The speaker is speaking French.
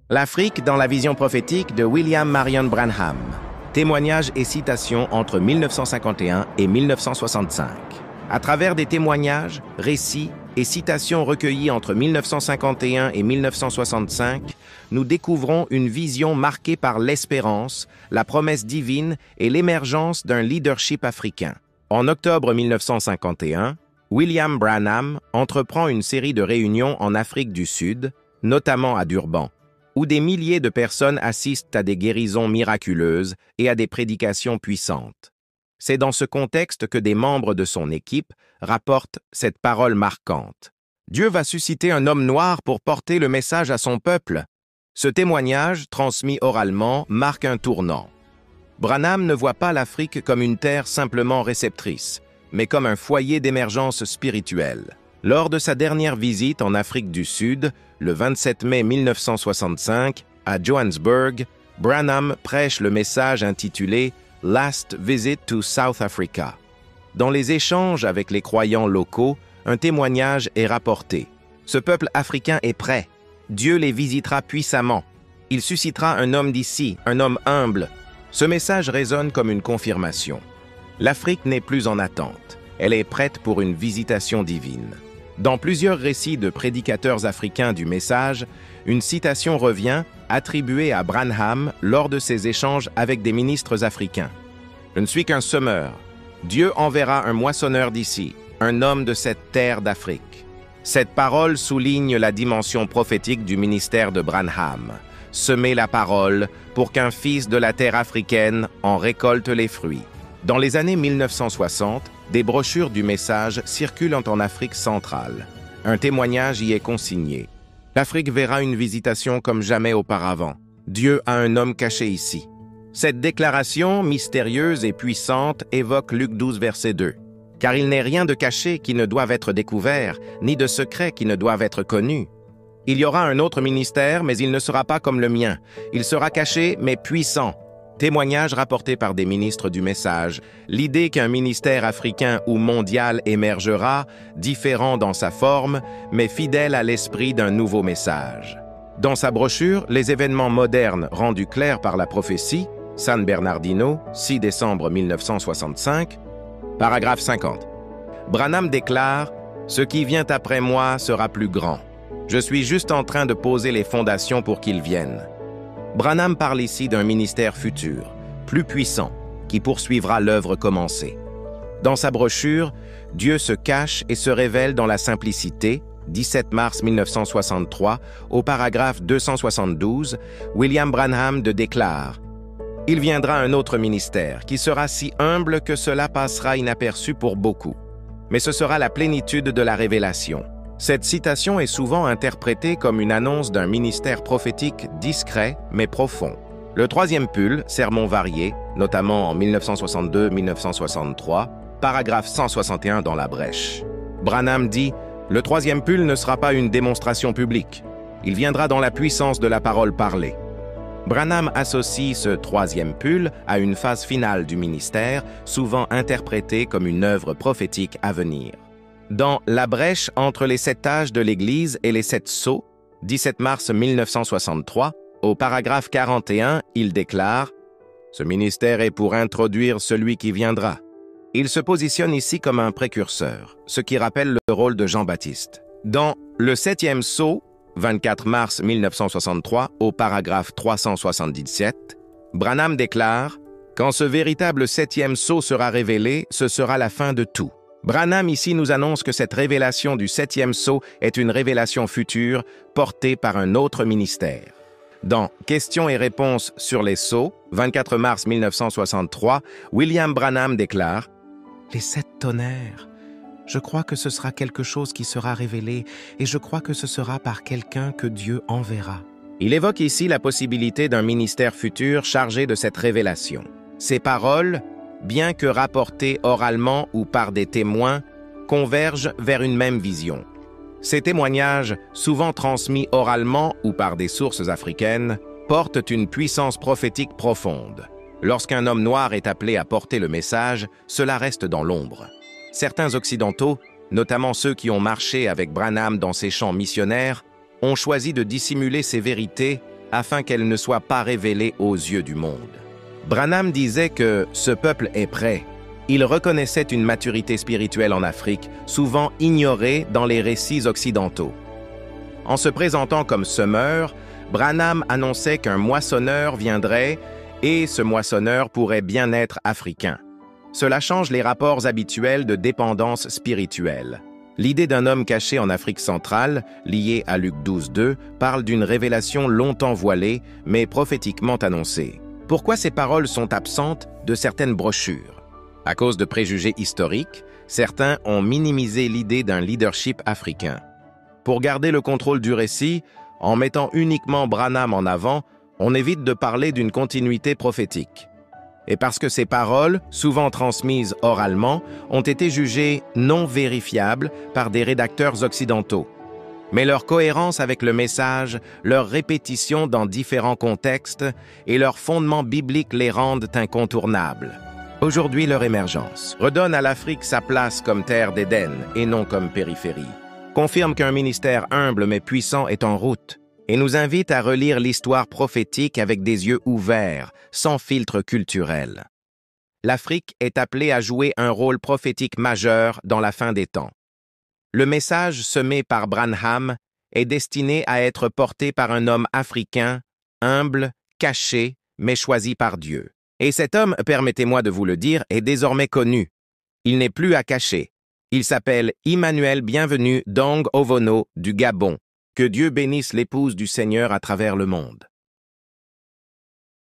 L'Afrique dans la vision prophétique de William Marion Branham. Témoignages et citations entre 1951 et 1965. À travers des témoignages, récits et citations recueillis entre 1951 et 1965, nous découvrons une vision marquée par l'espérance, la promesse divine et l'émergence d'un leadership africain. En octobre 1951, William Branham entreprend une série de réunions en Afrique du Sud, notamment à Durban, où des milliers de personnes assistent à des guérisons miraculeuses et à des prédications puissantes. C'est dans ce contexte que des membres de son équipe rapportent cette parole marquante. Dieu va susciter un homme noir pour porter le message à son peuple. Ce témoignage, transmis oralement, marque un tournant. Branham ne voit pas l'Afrique comme une terre simplement réceptrice, mais comme un foyer d'émergence spirituelle. Lors de sa dernière visite en Afrique du Sud, le 27 mai 1965, à Johannesburg, Branham prêche le message intitulé « Last Visit to South Africa ». Dans les échanges avec les croyants locaux, un témoignage est rapporté. Ce peuple africain est prêt. Dieu les visitera puissamment. Il suscitera un homme d'ici, un homme humble. Ce message résonne comme une confirmation. L'Afrique n'est plus en attente. Elle est prête pour une visitation divine. Dans plusieurs récits de prédicateurs africains du message, une citation revient, attribuée à Branham lors de ses échanges avec des ministres africains. « Je ne suis qu'un semeur. Dieu enverra un moissonneur d'ici, un homme de cette terre d'Afrique. » Cette parole souligne la dimension prophétique du ministère de Branham. Semer la parole pour qu'un fils de la terre africaine en récolte les fruits. Dans les années 1960, des brochures du message circulent en Afrique centrale. Un témoignage y est consigné. L'Afrique verra une visitation comme jamais auparavant. Dieu a un homme caché ici. Cette déclaration mystérieuse et puissante évoque Luc 12, verset 2. « Car il n'est rien de caché qui ne doive être découvert, ni de secret qui ne doive être connu. Il y aura un autre ministère, mais il ne sera pas comme le mien. Il sera caché, mais puissant. » Témoignage rapporté par des ministres du message. L'idée qu'un ministère africain ou mondial émergera, différent dans sa forme, mais fidèle à l'esprit d'un nouveau message. Dans sa brochure, les événements modernes rendus clairs par la prophétie, San Bernardino, 6 décembre 1965, paragraphe 50. Branham déclare « Ce qui vient après moi sera plus grand. Je suis juste en train de poser les fondations pour qu'il vienne. » Branham parle ici d'un ministère futur, plus puissant, qui poursuivra l'œuvre commencée. Dans sa brochure, Dieu se cache et se révèle dans la simplicité, 17 mars 1963, au paragraphe 272, William Branham déclare « Il viendra un autre ministère qui sera si humble que cela passera inaperçu pour beaucoup. Mais ce sera la plénitude de la révélation. » Cette citation est souvent interprétée comme une annonce d'un ministère prophétique discret mais profond. Le troisième pull, sermon varié, notamment en 1962-1963, paragraphe 161 dans la brèche. Branham dit « Le troisième pull ne sera pas une démonstration publique. Il viendra dans la puissance de la parole parlée. » Branham associe ce troisième pull à une phase finale du ministère, souvent interprétée comme une œuvre prophétique à venir. Dans La brèche entre les 7 âges de l'Église et les 7 sceaux, 17 mars 1963, au paragraphe 41, il déclare « Ce ministère est pour introduire celui qui viendra. » Il se positionne ici comme un précurseur, ce qui rappelle le rôle de Jean-Baptiste. Dans Le 7e sceau, 24 mars 1963, au paragraphe 377, Branham déclare « Quand ce véritable 7e sceau sera révélé, ce sera la fin de tout. » Branham ici nous annonce que cette révélation du 7e sceau est une révélation future portée par un autre ministère. Dans Questions et réponses sur les sceaux, 24 mars 1963, William Branham déclare « Les 7 tonnerres, je crois que ce sera quelque chose qui sera révélé et je crois que ce sera par quelqu'un que Dieu enverra. » Il évoque ici la possibilité d'un ministère futur chargé de cette révélation. Ces paroles, bien que rapportés oralement ou par des témoins, convergent vers une même vision. Ces témoignages, souvent transmis oralement ou par des sources africaines, portent une puissance prophétique profonde. Lorsqu'un homme noir est appelé à porter le message, cela reste dans l'ombre. Certains Occidentaux, notamment ceux qui ont marché avec Branham dans ses chants missionnaires, ont choisi de dissimuler ces vérités afin qu'elle ne soit pas révélée aux yeux du monde. Branham disait que ce peuple est prêt. Il reconnaissait une maturité spirituelle en Afrique, souvent ignorée dans les récits occidentaux. En se présentant comme semeur, Branham annonçait qu'un moissonneur viendrait et ce moissonneur pourrait bien être africain. Cela change les rapports habituels de dépendance spirituelle. L'idée d'un homme caché en Afrique centrale, liée à Luc 12:2, parle d'une révélation longtemps voilée, mais prophétiquement annoncée. Pourquoi ces paroles sont absentes de certaines brochures? À cause de préjugés historiques, certains ont minimisé l'idée d'un leadership africain. Pour garder le contrôle du récit, en mettant uniquement Branham en avant, on évite de parler d'une continuité prophétique. Et parce que ces paroles, souvent transmises oralement, ont été jugées non vérifiables par des rédacteurs occidentaux. Mais leur cohérence avec le message, leur répétition dans différents contextes et leur fondement biblique les rendent incontournables. Aujourd'hui, leur émergence redonne à l'Afrique sa place comme terre d'Éden et non comme périphérie, confirme qu'un ministère humble mais puissant est en route et nous invite à relire l'histoire prophétique avec des yeux ouverts, sans filtre culturel. L'Afrique est appelée à jouer un rôle prophétique majeur dans la fin des temps. Le message semé par Branham est destiné à être porté par un homme africain, humble, caché, mais choisi par Dieu. Et cet homme, permettez-moi de vous le dire, est désormais connu. Il n'est plus à cacher. Il s'appelle Emmanuel Bienvenu Dong Ovono du Gabon. Que Dieu bénisse l'épouse du Seigneur à travers le monde.